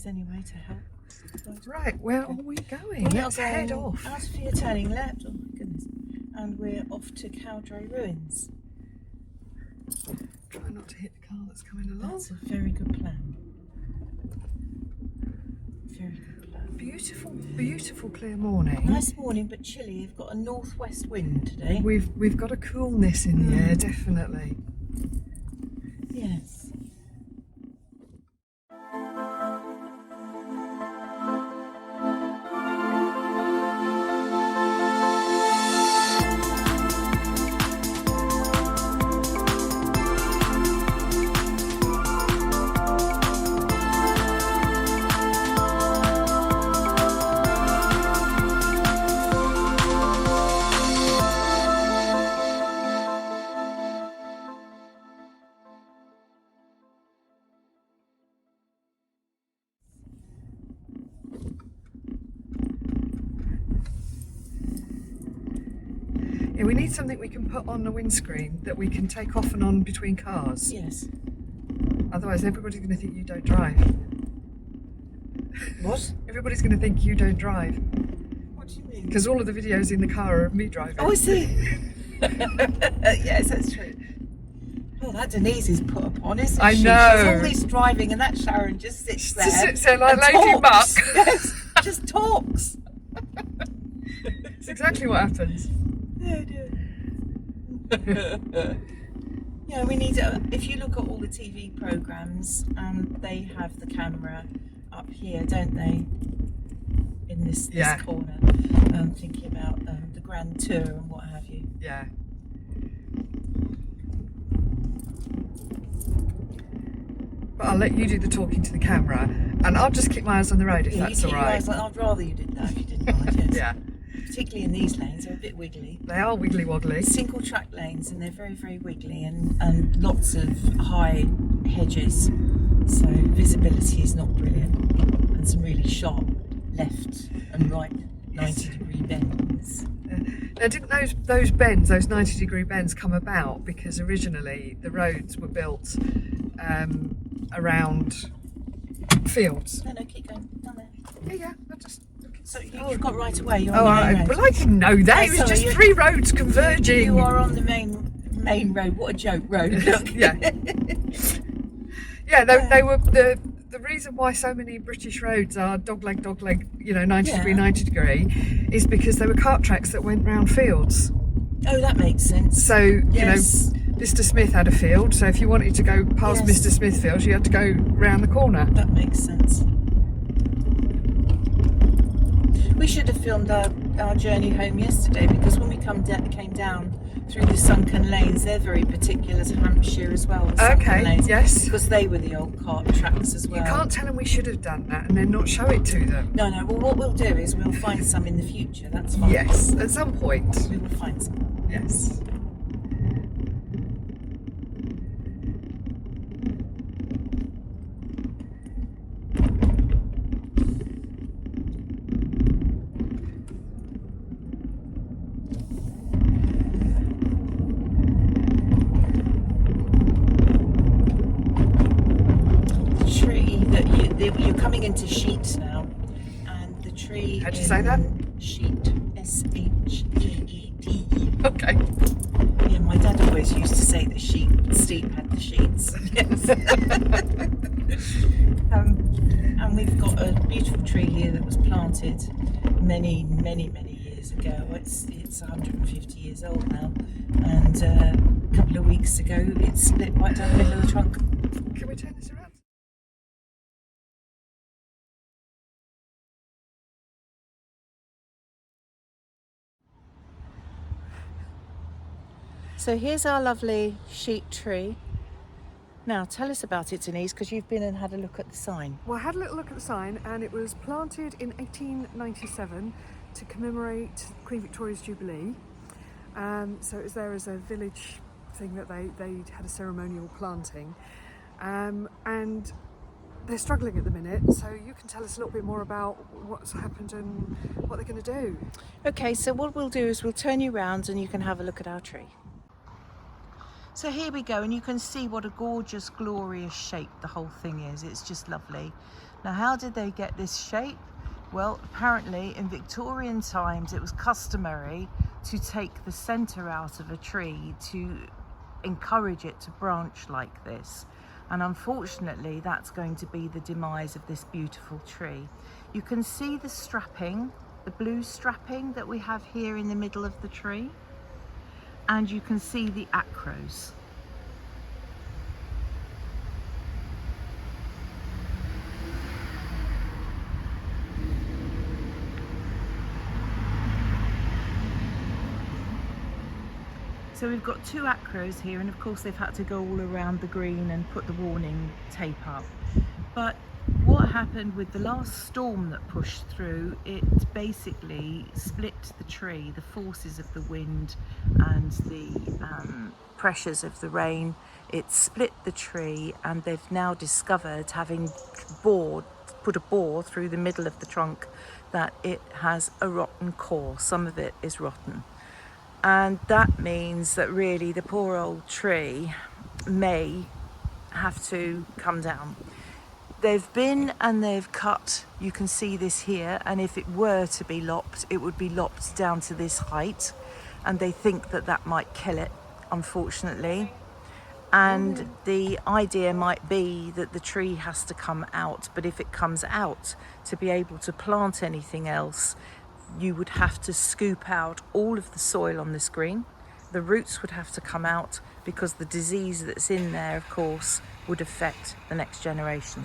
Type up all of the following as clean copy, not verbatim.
Anyway, to help. Right, where are we going? Let's head off. Out of here, turning left. Oh my goodness! And we're off to Cowdray Ruins. Try not to hit the car that's coming along. That's a very good plan. Very good plan. Beautiful, beautiful clear morning. Nice morning, but chilly. We've got a northwest wind today. We've got a coolness in the air, definitely. Yes. Yeah, we need something we can put on the windscreen that we can take off and on between cars. Yes. Otherwise, everybody's going to think you don't drive. What? Everybody's going to think you don't drive. What do you mean? Because all of the videos in the car are of me driving. Oh, I see. Yes, that's true. Oh, that Denise is put upon, isn't I she? know. She's all this driving, and that Sharon just sits there. Just sits there like and Lady Buck. talks. Yes, just talks. It's exactly what happens. Yeah, yeah, we need. If you look at all the TV programs, they have the camera up here, don't they? In this corner, thinking about the Grand Tour and what have you. Yeah. But I'll let you do the talking to the camera, and I'll just keep my eyes on the road if that's all right. I'd rather you did that if you didn't mind. Yes. Yeah. Particularly in these lanes, they're a bit wiggly. They are wiggly woggly. Single track lanes, and they're very, very wiggly, and lots of high hedges, so visibility is not brilliant, and some really sharp left and right 90-degree bends. Now, didn't those bends, those 90-degree bends, come about because originally the roads were built around fields? No, keep going down there. Yeah, I just. So you've got right away. You're Oh, on the main road. well, I didn't know that. It was just three roads converging. You are on the main road. What a joke road! Look. Yeah. Yeah, they were the reason why so many British roads are dogleg, 90-degree, 90-degree, is because they were cart tracks that went round fields. Oh, that makes sense. So you know, Mr. Smith had a field. So if you wanted to go past Mr. Smith fields, you had to go round the corner. That makes sense. We should have filmed our journey home yesterday, because when we came down through the sunken lanes, they're very particular to Hampshire as well. Okay, lanes, yes. Because they were the old cart tracks as well. You can't tell them we should have done that and then not show it to them. No. Well, what we'll do is we'll find some in the future. That's fine. Yes, at some point. We will find some. Yes. You're coming into Sheet now, and the tree. How'd you say that? Sheet, S-H-E-E-D. Okay. Yeah, my dad always used to say that Steve had the sheets. Yes. And we've got a beautiful tree here that was planted many, many, many years ago. It's 150 years old now, and a couple of weeks ago it split right down the middle of the trunk. Can we turn this around? So here's our lovely sheet tree. Now tell us about it, Denise, because you've been and had a look at the sign. Well, I had a little look at the sign, and it was planted in 1897 to commemorate Queen Victoria's Jubilee. So it was there as a village thing that they had a ceremonial planting. And they're struggling at the minute, so you can tell us a little bit more about what's happened and what they're going to do. Okay, so what we'll do is we'll turn you round and you can have a look at our tree. So here we go, and you can see what a gorgeous, glorious shape the whole thing is. It's just lovely. Now, how did they get this shape? Well, apparently in Victorian times it was customary to take the centre out of a tree to encourage it to branch like this. And unfortunately, that's going to be the demise of this beautiful tree. You can see the strapping, the blue strapping that we have here in the middle of the tree. And you can see the acrows. So we've got two acrows here, and of course they've had to go all around the green and put the warning tape up. But what happened with the last storm that pushed through, it basically split the tree. The forces of the wind and the pressures of the rain, it split the tree, and they've now discovered, having put a bore through the middle of the trunk, that it has a rotten core. Some of it is rotten. And that means that really the poor old tree may have to come down. They've been and they've cut, you can see this here, and if it were to be lopped, it would be lopped down to this height, and they think that that might kill it, unfortunately. And the idea might be that the tree has to come out, but if it comes out, to be able to plant anything else, you would have to scoop out all of the soil on this green. The roots would have to come out, because the disease that's in there, of course, would affect the next generation.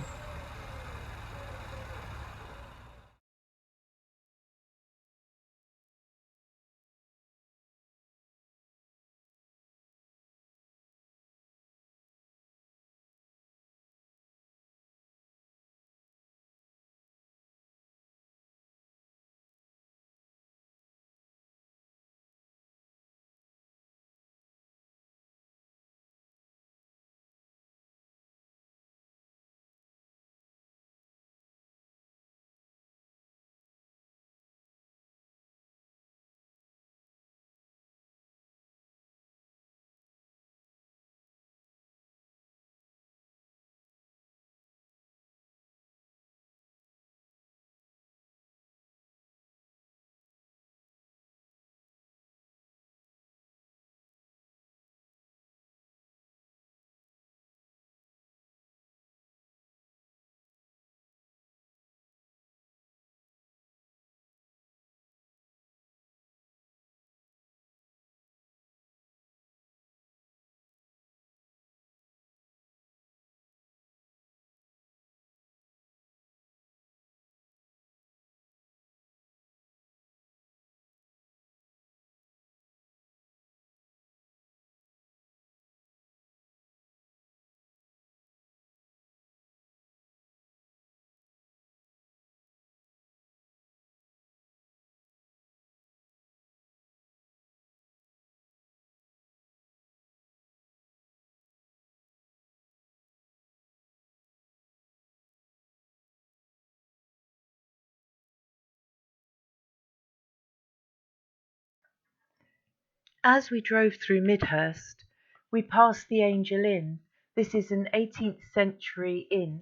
As we drove through Midhurst, we passed the Angel Inn. This is an 18th century inn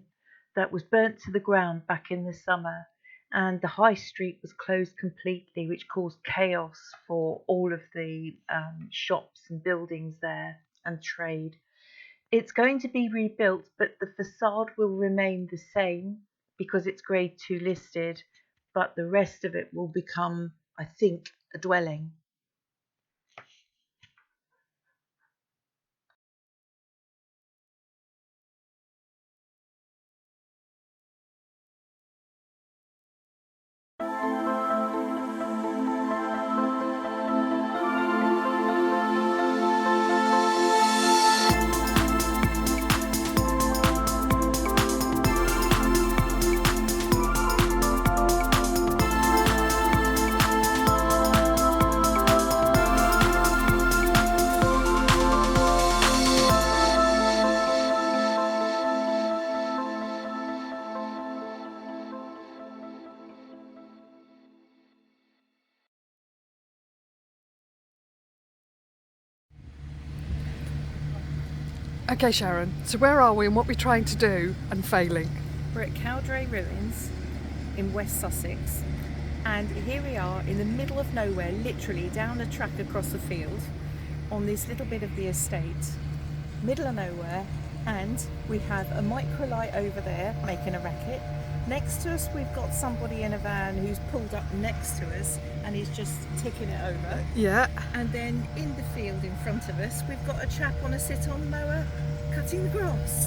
that was burnt to the ground back in the summer, and the high street was closed completely, which caused chaos for all of the shops and buildings there and trade. It's going to be rebuilt, but the facade will remain the same because it's grade 2 listed, but the rest of it will become, I think, a dwelling. Okay, Sharon, so where are we and what we're trying to do and failing? We're at Cowdray Ruins in West Sussex, and here we are in the middle of nowhere, literally down a track across the field on this little bit of the estate, middle of nowhere, and we have a micro light over there making a racket. Next to us we've got somebody in a van who's pulled up next to us and is just ticking it over. Yeah. And then in the field in front of us we've got a chap on a sit-on mower cutting the grass,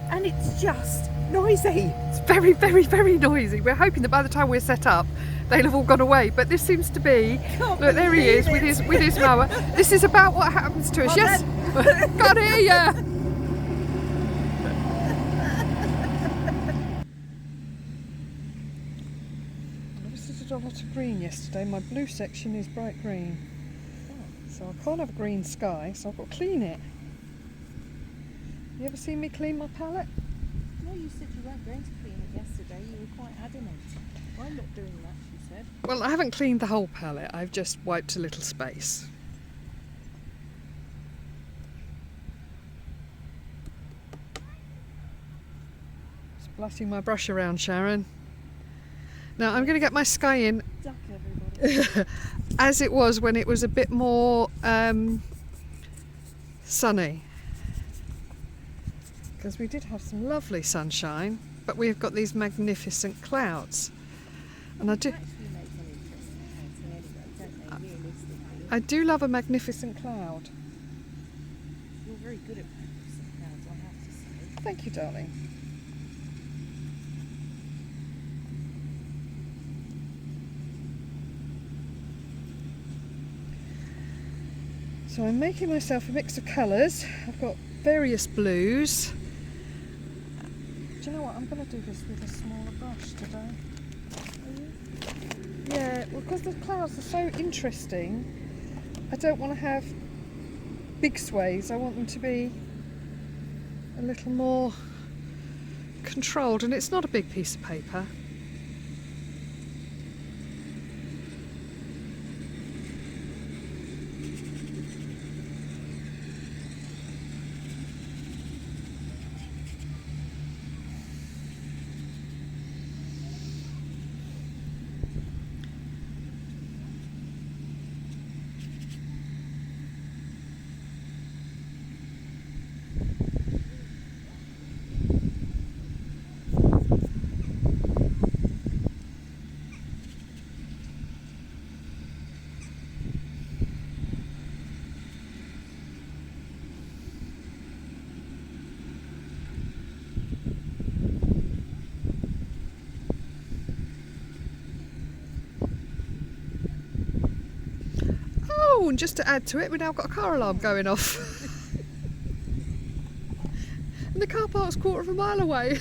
and it's just noisy. It's very, very, very noisy. We're hoping that by the time we're set up, they'll have all gone away. But this seems to be. Look, there he is with his mower. This is about what happens to us. Yes, can't hear you. I visited a lot of green yesterday. My blue section is bright green, so I can't have a green sky. So I've got to clean it. You ever seen me clean my palette? No, you said you weren't going to clean it yesterday. You were quite adamant. I'm not doing that, she said. Well, I haven't cleaned the whole palette. I've just wiped a little space. Splatting my brush around, Sharon. Now I'm going to get my sky in Duck, everybody. as it was when it was a bit more sunny. Because we did have some lovely sunshine, but we've got these magnificent clouds. And I do love a magnificent cloud. You're very good at magnificent clouds, I have to say. Thank you, darling. So I'm making myself a mix of colours. I've got various blues. Do you know what? I'm going to do this with a smaller brush today. Yeah, well, because the clouds are so interesting, I don't want to have big sways. I want them to be a little more controlled, and it's not a big piece of paper. Oh, and just to add to it, we've now got a car alarm going off. And the car park's a quarter of a mile away.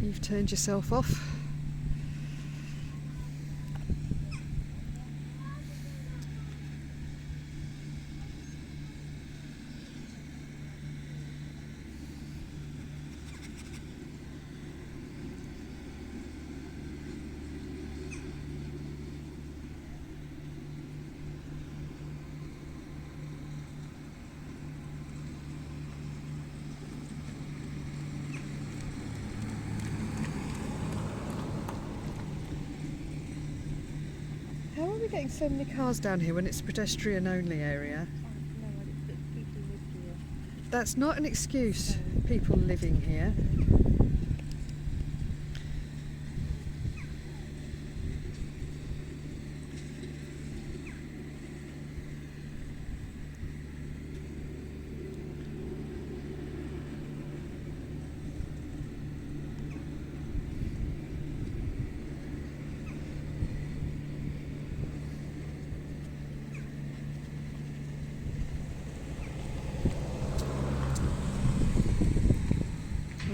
You've turned yourself off. How are we getting so many cars down here when it's a pedestrian only area? That's not an excuse, people living here.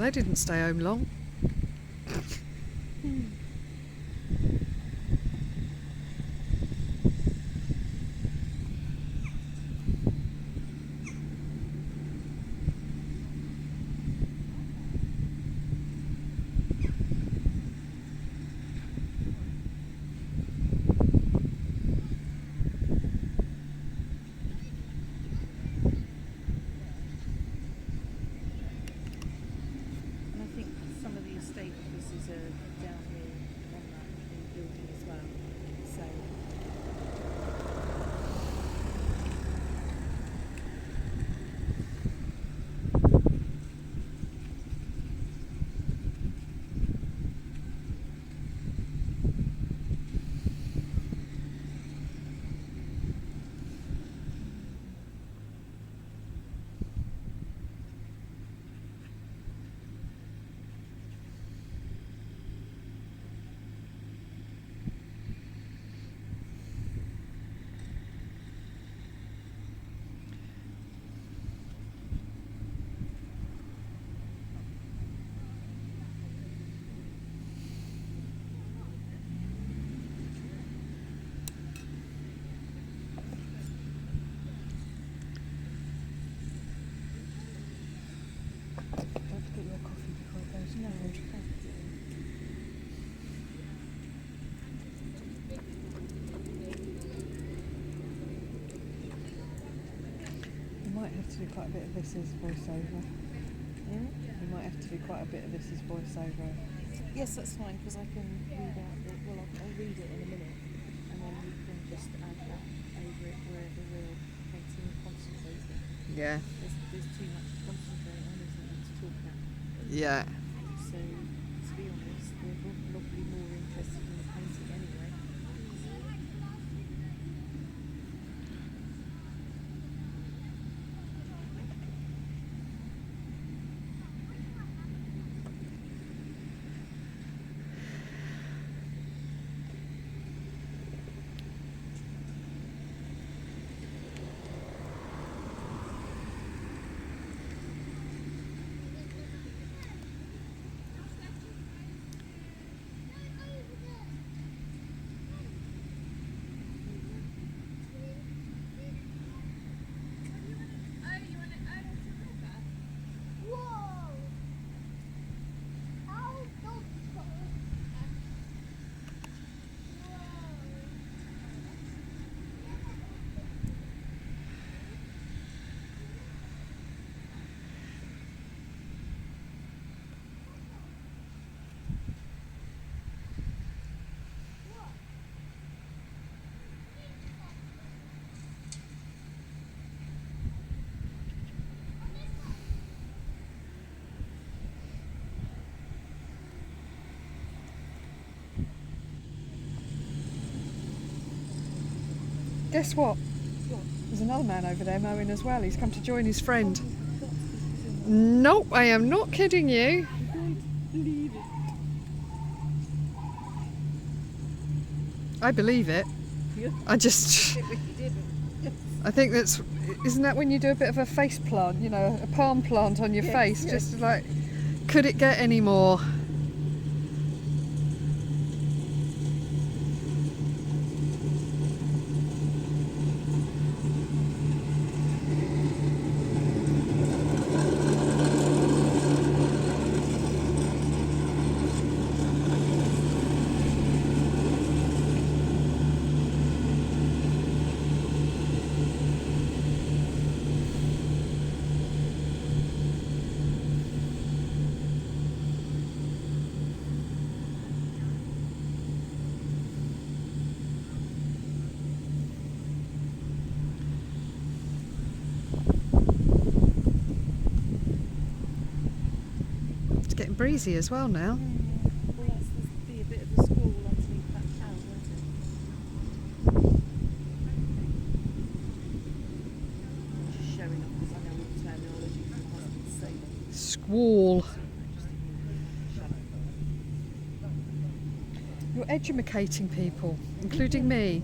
They didn't stay home long. Quite a bit of this as voiceover. You might have to do quite a bit of this as voiceover. Yes, that's fine, because I can read out the, well, I'll read it in a minute, and then you can just add that over it wherever we're painting and concentrating. Yeah. There's too much to concentrate on, isn't there, to talk about? Yeah. So, to be honest, we're probably more interested in the painting anyway. Guess what? There's another man over there mowing as well. He's come to join his friend. Nope, I am not kidding you. I believe it. I just... I think that's... Isn't that when you do a bit of a face plant, you know, a palm plant on your face? Yes. Just like, could it get any more? It's getting breezy as well now. Well, that's be a bit of a squall underneath that cloud, won't it? Just showing up because I know what terminology from my husband's saying. Squall. You're edumacating people, including me.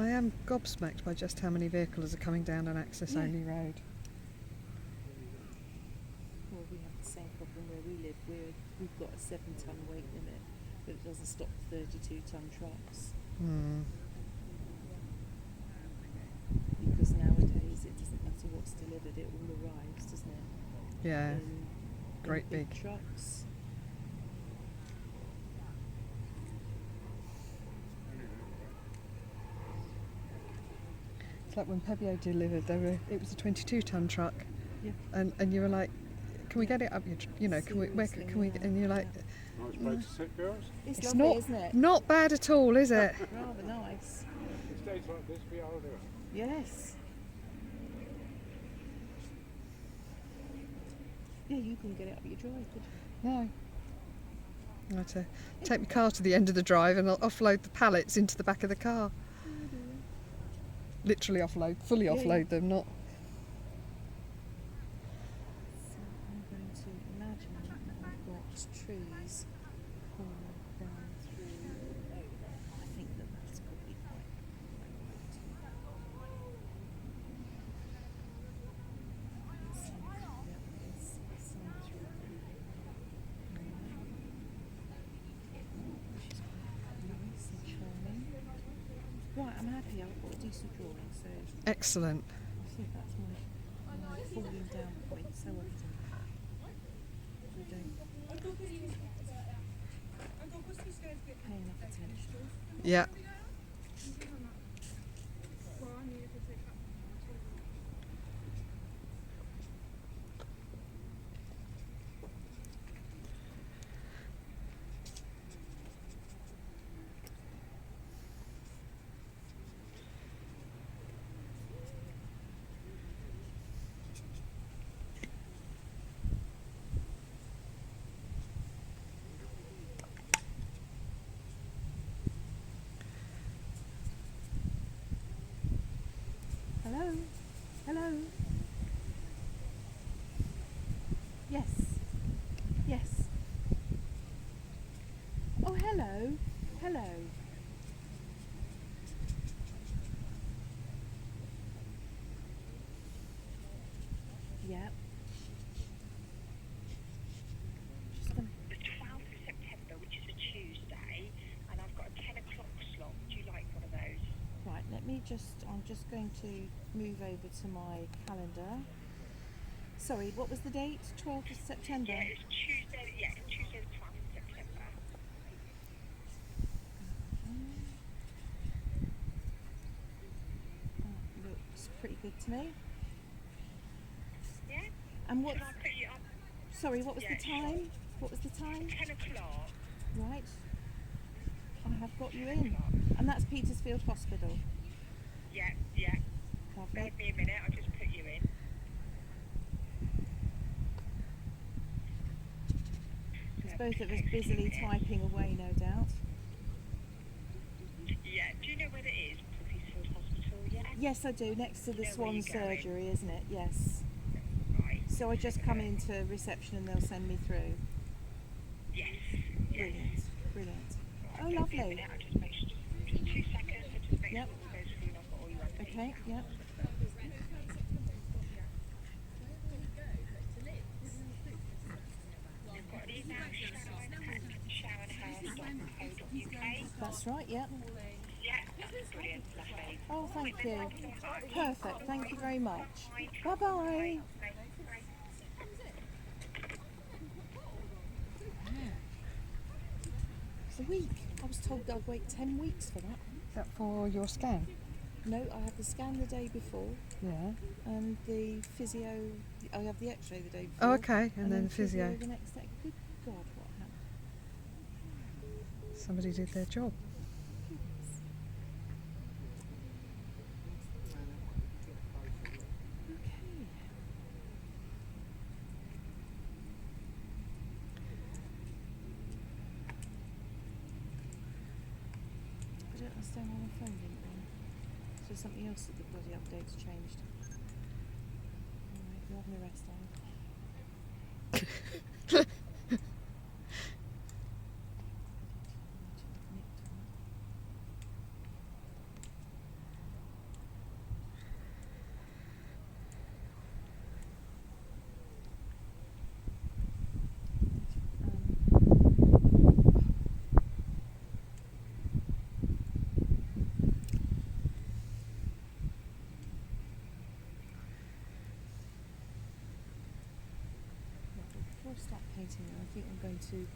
I am gobsmacked by just how many vehicles are coming down an access-only road. Well, we have the same problem where we live. We've got a 7-ton weight limit, but it doesn't stop 32-ton trucks. Because nowadays it doesn't matter what's delivered, it all arrives, doesn't it? Yeah, In great big trucks. It's like when Pebio delivered, it was a 22-ton truck, Yeah. and you were like, "Can we get it up? Can we? Where can we?" And you're like, Nice place to sit, girls. It's "It's lovely, not, isn't it? not bad at all, is it?" Rather nice. It stays like this for older. Yes. Yeah, you can get it up your drive, could you? No. I had to take my car to the end of the drive and I'll offload the pallets into the back of the car. Literally fully offload them, not. So I'm going to imagine that I've got trees all down through over. I think that's probably quite right, I'm happy. I've got a decent drawing, so Excellent. I think that's my falling down point so often. I don't pay enough attention. Yeah. Hello? Hello? Yes. Yes. Oh, hello. Hello. Yep. Just gonna... The 12th of September, which is a Tuesday, and I've got a 10 o'clock slot. Do you like one of those? Right, I'm just going to move over to my calendar. Sorry, what was the date? 12th of September? Yeah, it's Tuesday. Yeah, it's Tuesday the 12th of September. That looks pretty good to me. Yeah. And what? Shall I put you up? Sorry, what was Yeah, the time? What was the time? 10 o'clock. Right. I have got you in. And that's Petersfield Hospital. Yeah, yeah. Lovely. Bear with me a minute. I'll just put you in. There's both of us busily typing away, no doubt. Yeah. Do you know where it is? Petersfield Hospital. Yeah. Yes, I do. Next to the Know where Swan you're going. surgery, isn't it? Yes. Right. So I just come into reception and they'll send me through. Yes. Yes. Brilliant. Brilliant. Right, Oh, bear with me a lovely. minute. I'll just make sure. Just 2 seconds. I'll just make Yep. sure all goes through and I've got all your updates. Okay, yep. I've got an email, sharon@sharonhouse.co.uk. That's right, yep. Yeah, that's brilliant. Lovely. Oh, thank you. Perfect. Thank you very much. Bye-bye. It's a week. I was told I'd wait 10 weeks for that. Is that for your scan? No, I have the scan the day before Yeah. and the physio, I have the x-ray the day before. Oh, okay. And then physio. the next day. Good God, what happened? Somebody did their job. Okay. I don't understand why my phone didn't ring. So something else that the bloody update's changed. Alright, you're having a rest, are you? here. I think I'm going to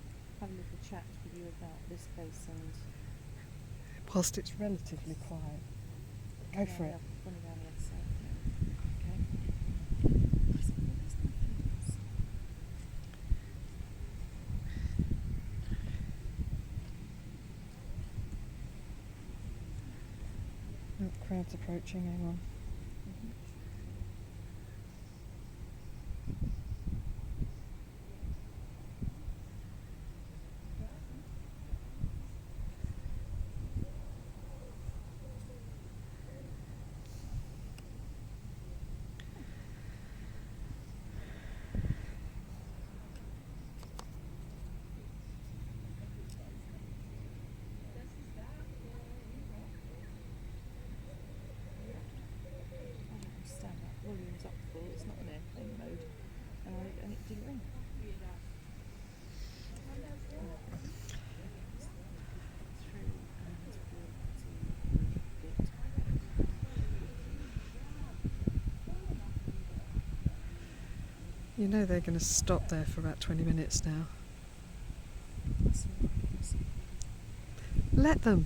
have a little chat with you about this place and Whilst it's relatively quiet. Go for it. running around the other side. Okay. So where's the hills? Oh, crowd's approaching, hang on. Stand up, volume's up full, it's not in airplane mode, and it didn't ring. You know they're going to stop there for about 20 minutes now. Let them.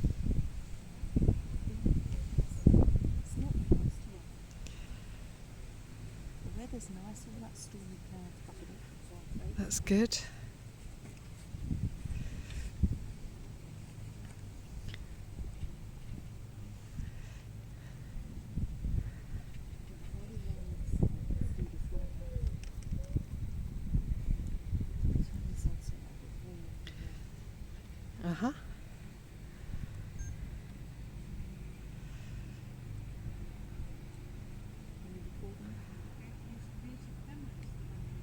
It's not nice, yeah. The weather's nice, all that stormy cloud puffing up. That's good. Uh-huh.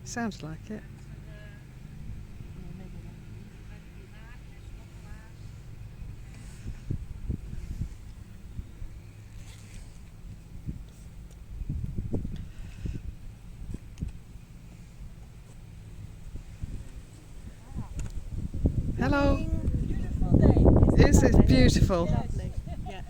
Sounds like it. Hello. Beautiful day. Is it beautiful? Lovely. Yeah.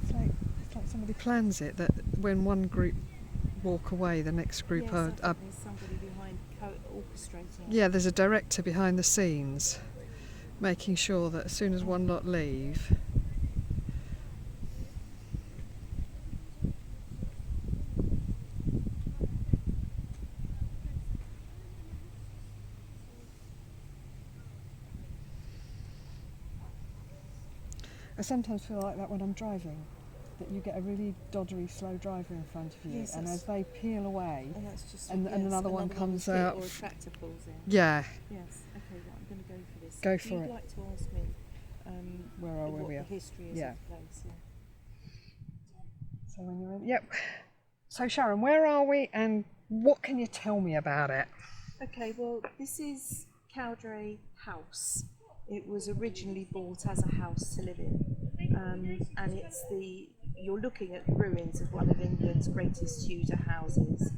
It's like somebody plans it, that when one group walk away, the next group are There's somebody behind orchestrating. yeah, there's a director behind the scenes making sure that as soon as one lot leave, I sometimes feel like that when I'm driving, that you get a really doddery slow driver in front of you, Yes, and that's- as they peel away, And that's just and another one comes hit out. or a tractor pulls in. Yeah, Yes. Okay. Well, I'm going to go for this. Go If for you'd it. like to ask me where are what we? the history is Yeah. of the place. Yeah. So when you're in, yep. So Sharon, where are we, and what can you tell me about it? Okay, well, this is Cowdray House. It was originally bought as a house to live in, and you're looking at the ruins of one of England's greatest Tudor houses,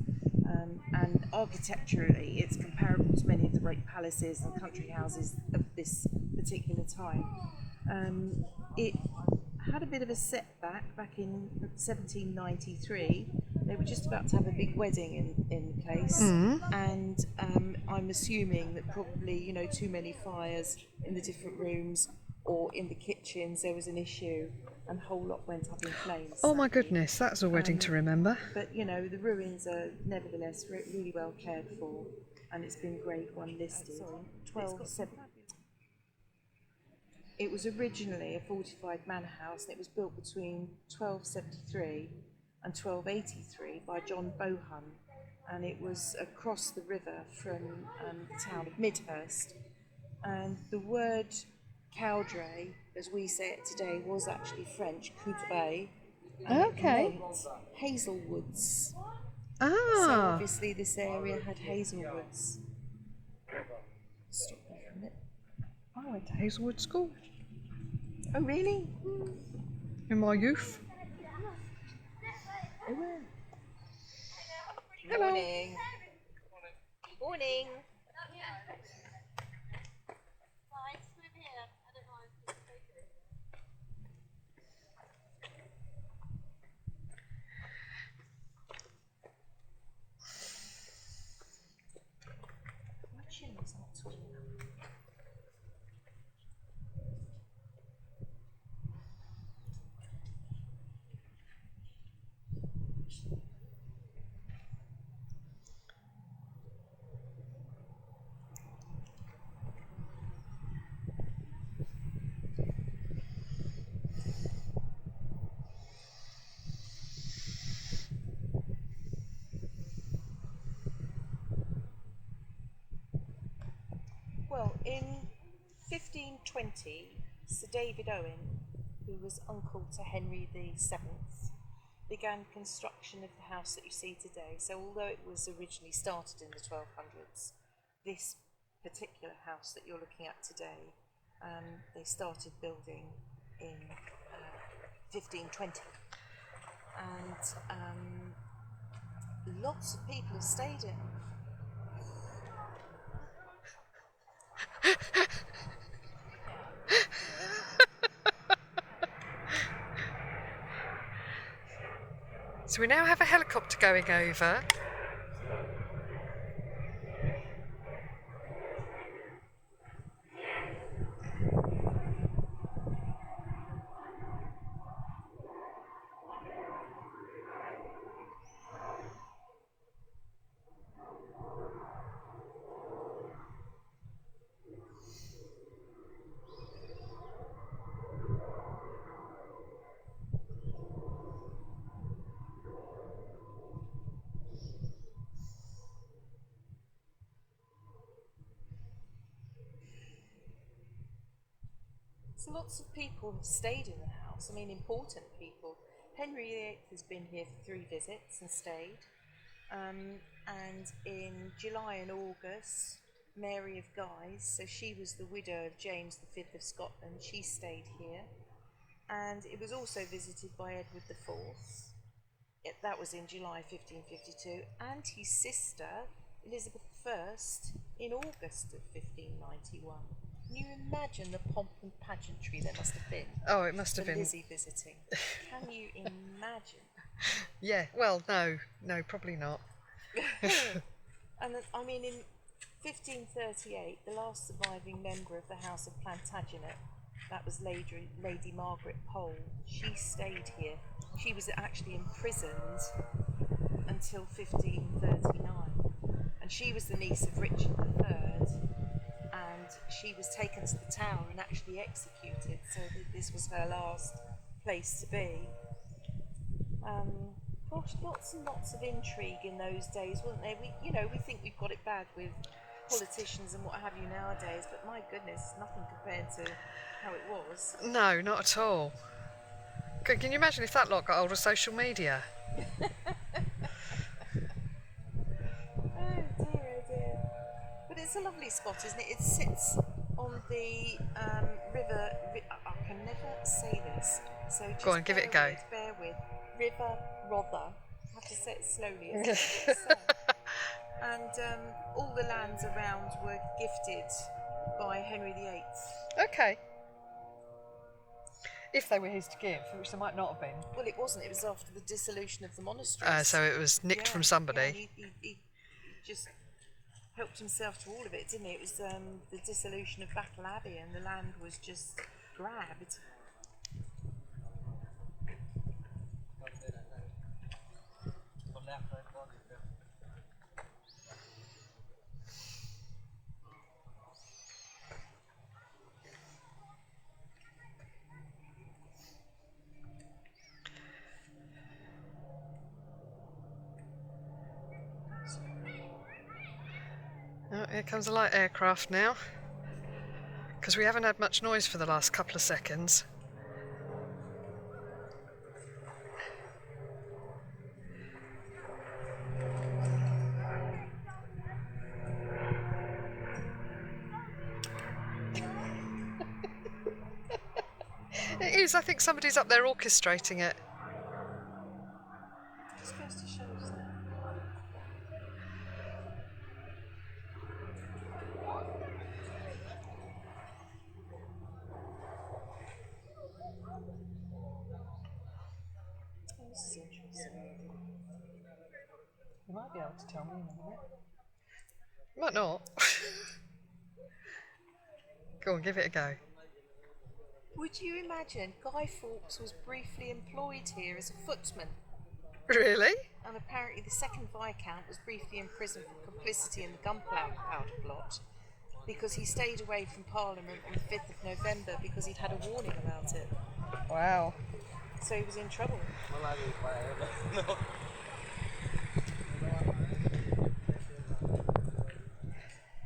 and architecturally it's comparable to many of the great palaces and country houses of this particular time. It had a bit of a setback back in 1793. They were just about to have a big wedding in the place, and I'm assuming that probably too many fires in the different rooms or in the kitchens. There was an issue, and the whole lot went up in flames. Oh my sadly. goodness, that's a wedding to remember. But the ruins are nevertheless really well cared for, and it's been Grade 1 listed. 1270. It was originally a fortified manor house, and it was built between 1273 and 1283 by John Bohun, and it was across the river from the town of Midhurst. And the word Cowdray, as we say it today, was actually French, Cowdray, and Okay. it meant hazelwoods. So Ah, obviously this area had hazelwoods. Stop there for a minute. I went to Hazelwood School Oh, really? in my youth. Hello. Morning. Morning. My chin is not tall enough. Well, in 1520, Sir David Owen, who was uncle to Henry VII, began construction of the house that you see today. So although it was originally started in the 1200s, this particular house that you're looking at today, they started building in 1520. And lots of people have stayed in. So we now have a helicopter going over. So lots of people have stayed in the house, I mean important people. Henry VIII has been here for 3 visits and stayed. And in July and August, Mary of Guise, so she was the widow of James V of Scotland, she stayed here. And it was also visited by Edward IV. That was in July 1552, and his sister, Elizabeth I, in August of 1591. Can you imagine the pomp and pageantry there must have been? Oh, it must have been. Lizzie visiting. Can you imagine? Yeah, well, no, probably not. And I mean, in 1538, the last surviving member of the House of Plantagenet, that was Lady Margaret Pole, she stayed here. She was actually imprisoned until 1539, and she was the niece of Richard III, and she was taken to the Tower and actually executed, so this was her last place to be. Gosh, lots and lots of intrigue in those days, weren't there? We think we've got it bad with politicians and what have you nowadays, but my goodness, nothing compared to how it was. No, not at all. Can you imagine if that lot got hold of social media? Oh dear. But it's a lovely spot, isn't it? It sits on the river. I can never say this, so just Go on, give it a go. Bear with. River Rother. I have to say it slowly. As it's said. And all the lands around were gifted by Henry VIII. Okay. If they were his to give, which they might not have been. Well, it wasn't. It was after the dissolution of the monasteries. So it was nicked from somebody. Yeah, he just helped himself to all of it, didn't he? It was the dissolution of Battle Abbey, and the land was just grabbed. Oh, here comes a light aircraft now. Because we haven't had much noise for the last couple of seconds. is. I think somebody's up there orchestrating it. Just goes to show, doesn't it? Oh, this is interesting. You might be able to tell me in a minute. Might not. Go on, give it a go. Would you imagine Guy Fawkes was briefly employed here as a footman? Really? And apparently the second Viscount was briefly imprisoned for complicity in the gunpowder plot because he stayed away from Parliament on the 5th of November because he'd had a warning about it. Wow. So he was in trouble.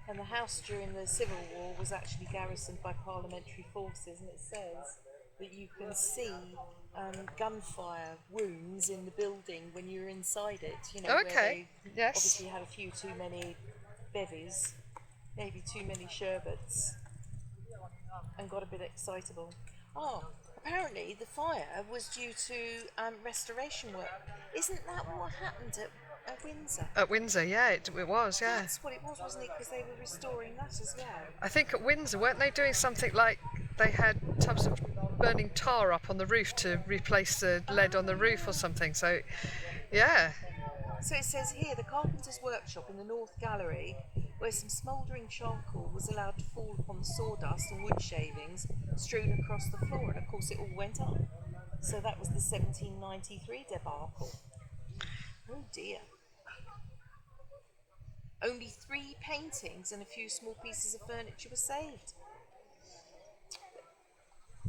And the house during the Civil War was actually garrisoned by parliamentary forces, and it says that you can see gunfire wounds in the building when you're inside it. You know, Okay. where they Yes. obviously had a few too many bevies, maybe too many sherbets, and got a bit excitable. Oh, apparently the fire was due to restoration work. Isn't that what happened at Windsor? At Windsor, yeah, it was, yeah. That's what it was, wasn't it? Because they were restoring that as well. I think at Windsor, weren't they doing something like they had tubs of burning tar up on the roof to replace the lead on the roof or something? So, yeah. So it says here, the carpenter's workshop in the North Gallery, where some smouldering charcoal was allowed to fall upon the sawdust and wood shavings strewn across the floor, and of course it all went up. So that was the 1793 debacle. Oh dear. Only 3 paintings and a few small pieces of furniture were saved.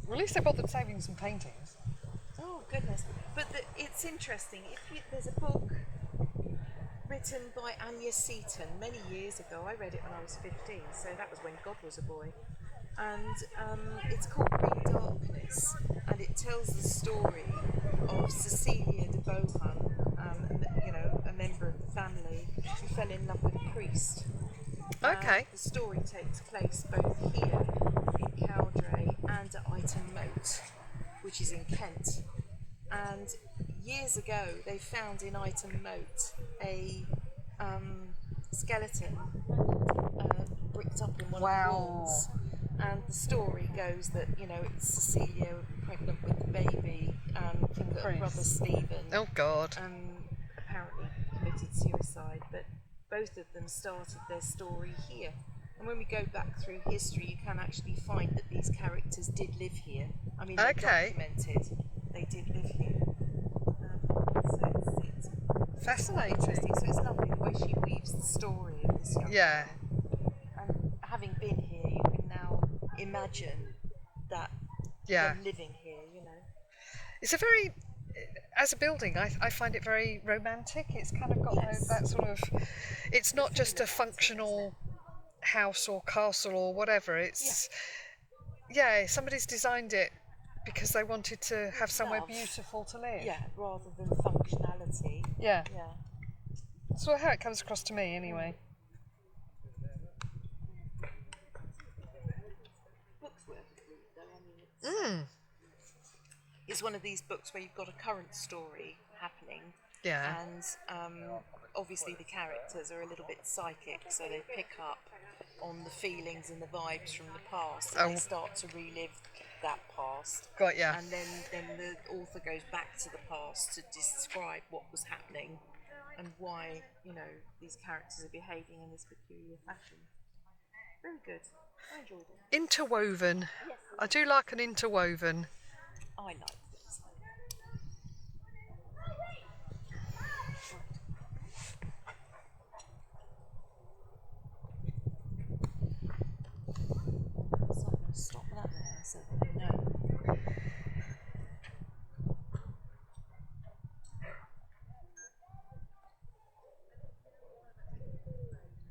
Well, at least they bothered saving some paintings. Oh goodness! But it's interesting. There's a book written by Anya Seton many years ago. I read it when I was 15, so that was when God was a boy. And it's called Green Darkness, and it tells the story of Cecilia de Bohun, a member of the family who fell in love with a priest. Okay. The story takes place both here in Cowdray and at Ighton Moat, which is in Kent. And years ago, they found in Ighton Moat a skeleton bricked up in one of the walls. And the story goes that, it's Cecilia pregnant with the baby, that her brother Stephen Oh, God. apparently committed suicide, but both of them started their story here. And when we go back through history, you can actually find that these characters did live here. I mean, they're documented. They did live here. So it's Fascinating. interesting. So it's lovely the way she weaves the story of this young Yeah. girl. And having been here, you can now imagine that them living here, It's a very, as a building, I find it very romantic. It's kind of got that sort of, it's not just a functional house or castle or whatever. It's, somebody's designed it because they wanted to have somewhere beautiful to live. Yeah, rather than functionality. Yeah. Yeah. That's how it comes across to me anyway. Book's worth a read though. I mean, it's one of these books where you've got a current story happening. Yeah. And obviously the characters are a little bit psychic, so they pick up on the feelings and the vibes from the past, and they start to relive that past. Got ya. And then the author goes back to the past to describe what was happening and why, these characters are behaving in this peculiar fashion. Very good. I enjoyed it. Interwoven. Yes. I do like an interwoven. I like it. So I'm going to stop that there so that you know.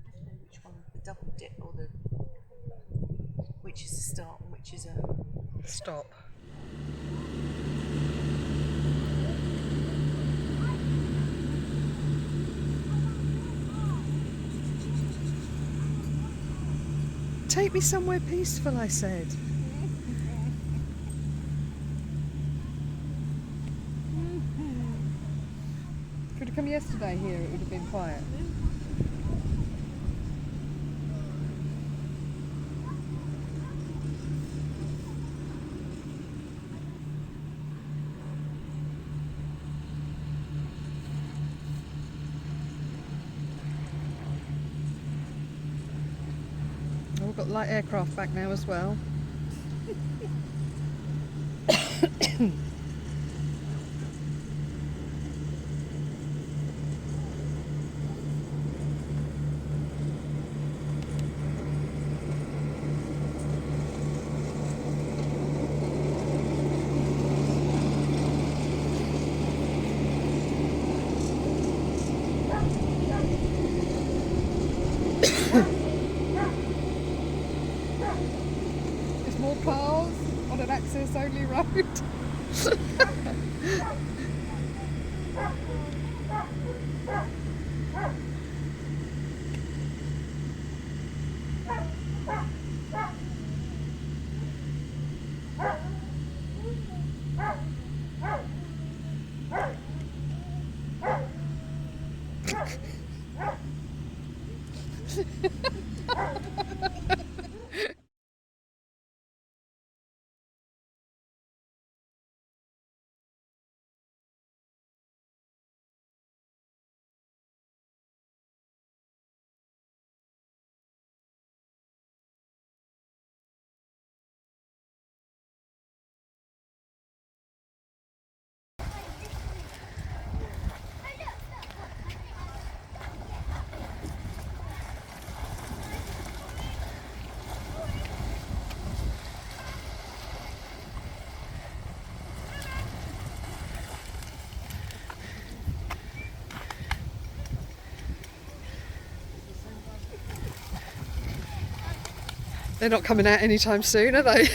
I don't know which one, the double dip or which is a start and which is a Stop. Take me somewhere peaceful, I said. you would have come yesterday here, it would have been quiet. Oh, we've got light aircraft back now as well. There's more cars on an access-only road. They're not coming out anytime soon, are they?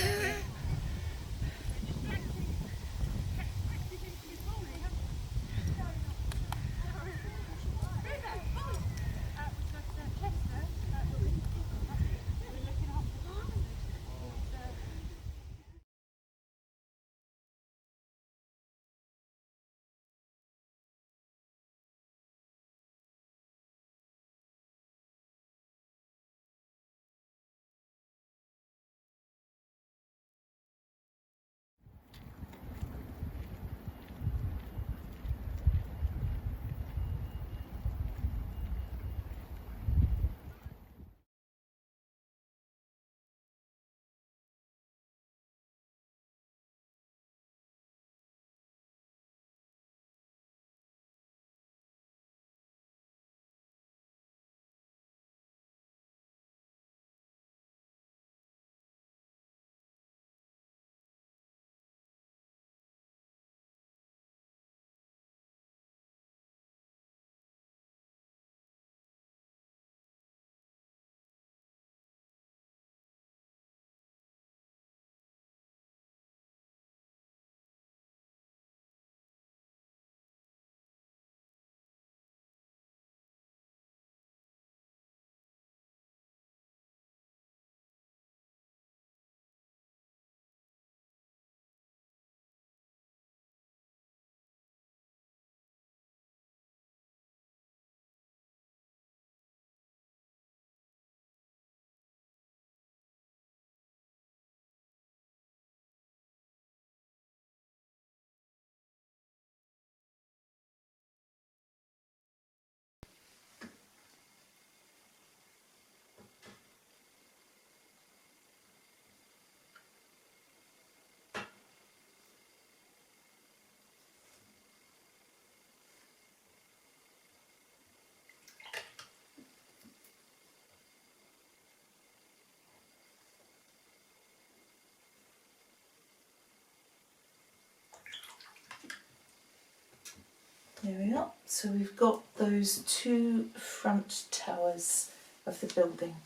There we are. So we've got those two front towers of the building,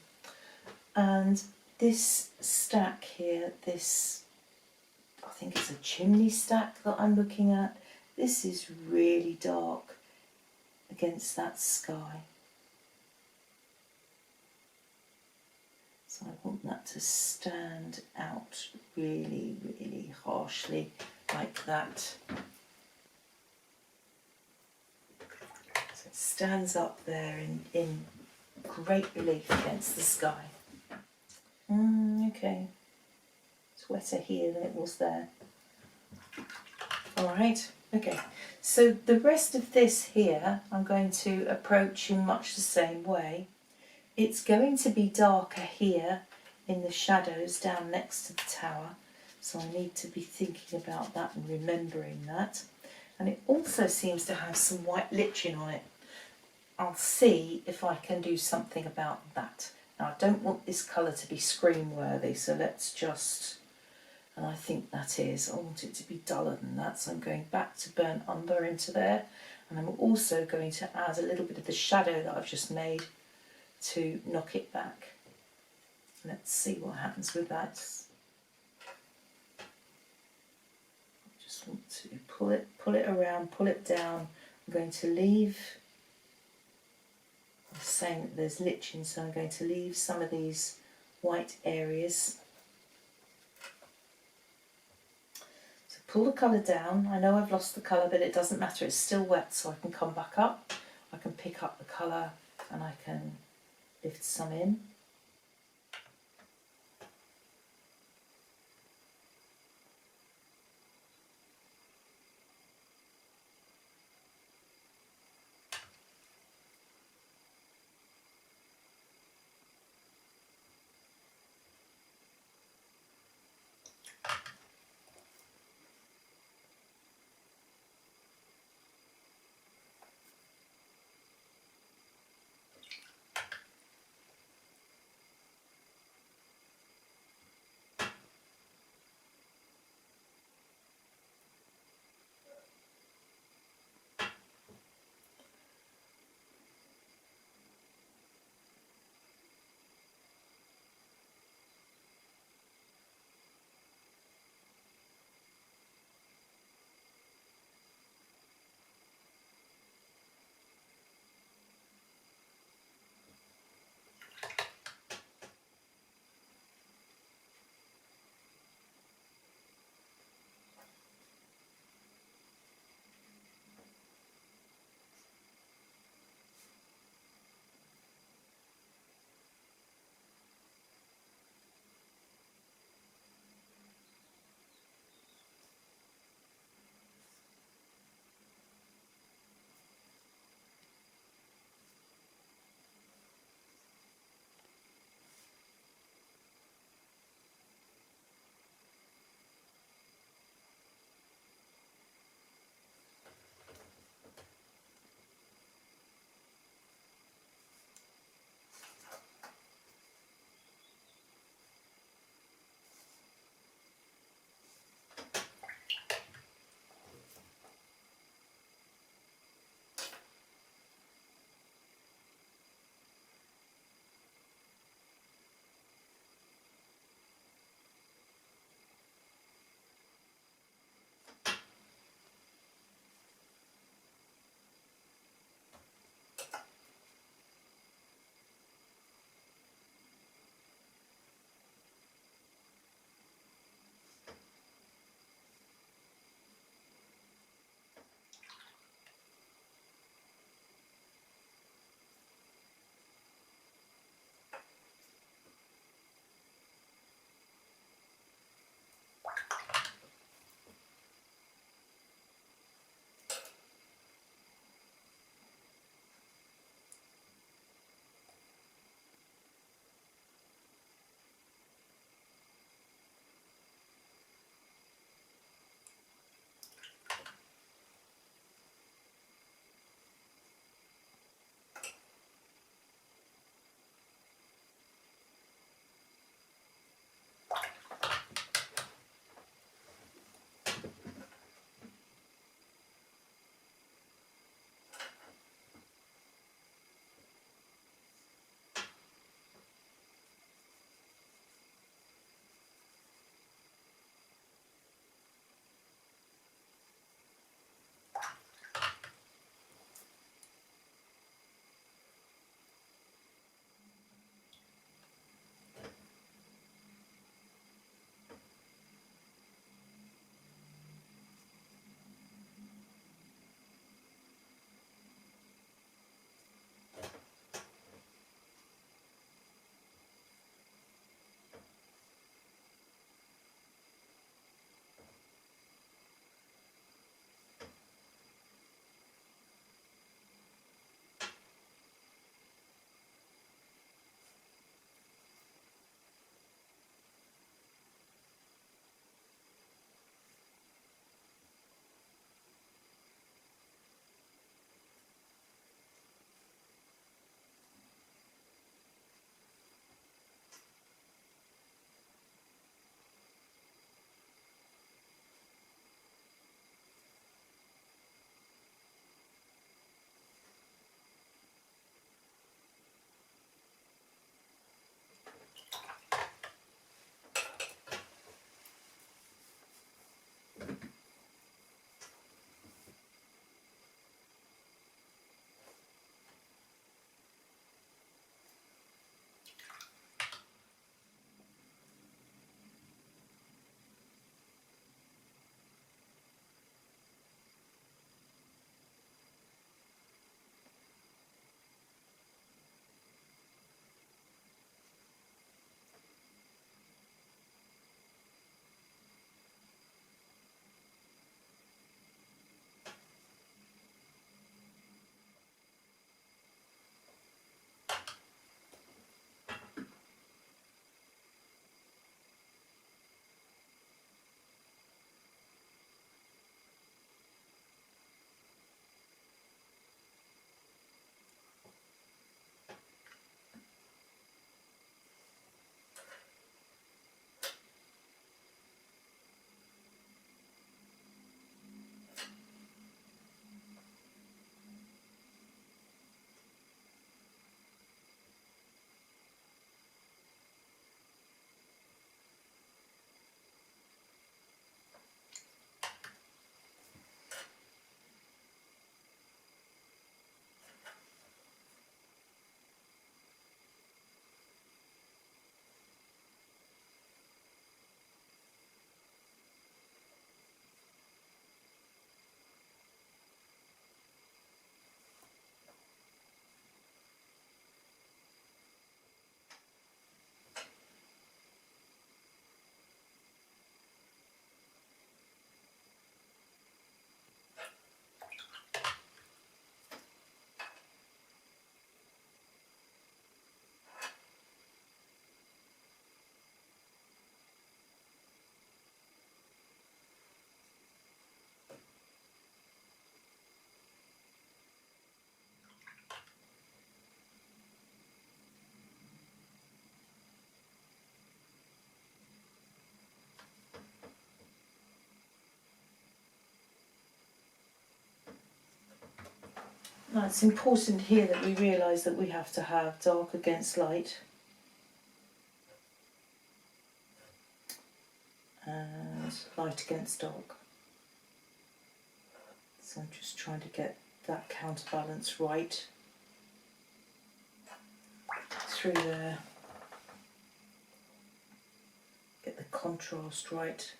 and this stack here, this I think it's a chimney stack that I'm looking at. This is really dark against that sky. So I want that to stand out really, really harshly like that. stands up there in great relief against the sky. Okay, it's wetter here than it was there. All right, okay, so the rest of this here I'm going to approach in much the same way. It's going to be darker here in the shadows down next to the tower, so I need to be thinking about that and remembering that. And it also seems to have some white lichen on it. I'll see if I can do something about that. Now, I don't want this colour to be screen worthy, so let's just, and I think that is, I want it to be duller than that, so I'm going back to burnt umber into there, and I'm also going to add a little bit of the shadow that I've just made to knock it back. Let's see what happens with that. I just want to pull it around, pull it down. I'm going to leave, I'm saying that there's lichen, so I'm going to leave some of these white areas. So pull the colour down. I know I've lost the colour, but it doesn't matter, it's still wet, so I can come back up. I can pick up the colour and I can lift some in. Now it's important here that we realise that we have to have dark against light and light against dark. So I'm just trying to get that counterbalance right through there. Get the contrast right.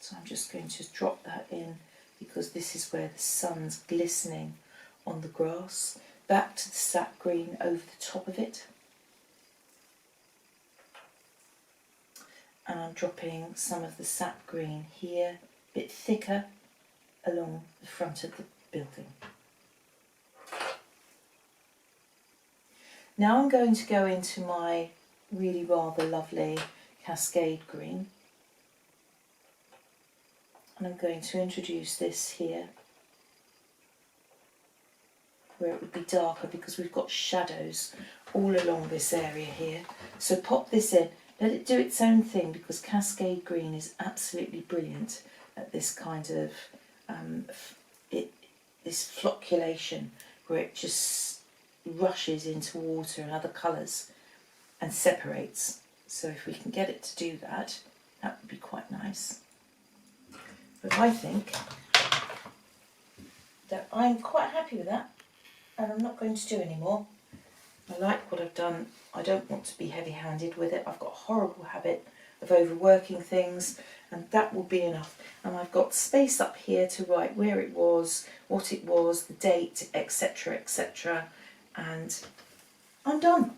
So I'm just going to drop that in because this is where the sun's glistening on the grass. Back to the sap green over the top of it. And I'm dropping some of the sap green here, a bit thicker, along the front of the building. Now I'm going to go into my really rather lovely cascade green. And I'm going to introduce this here, where it would be darker because we've got shadows all along this area here. So pop this in, let it do its own thing because cascade green is absolutely brilliant at this kind of, this flocculation where it just rushes into water and other colours and separates. So if we can get it to do that, that would be quite nice. But I think that I'm quite happy with that and I'm not going to do any more. I like what I've done. I don't want to be heavy-handed with it. I've got a horrible habit of overworking things and that will be enough. And I've got space up here to write where it was, what it was, the date, etc., etc. And I'm done.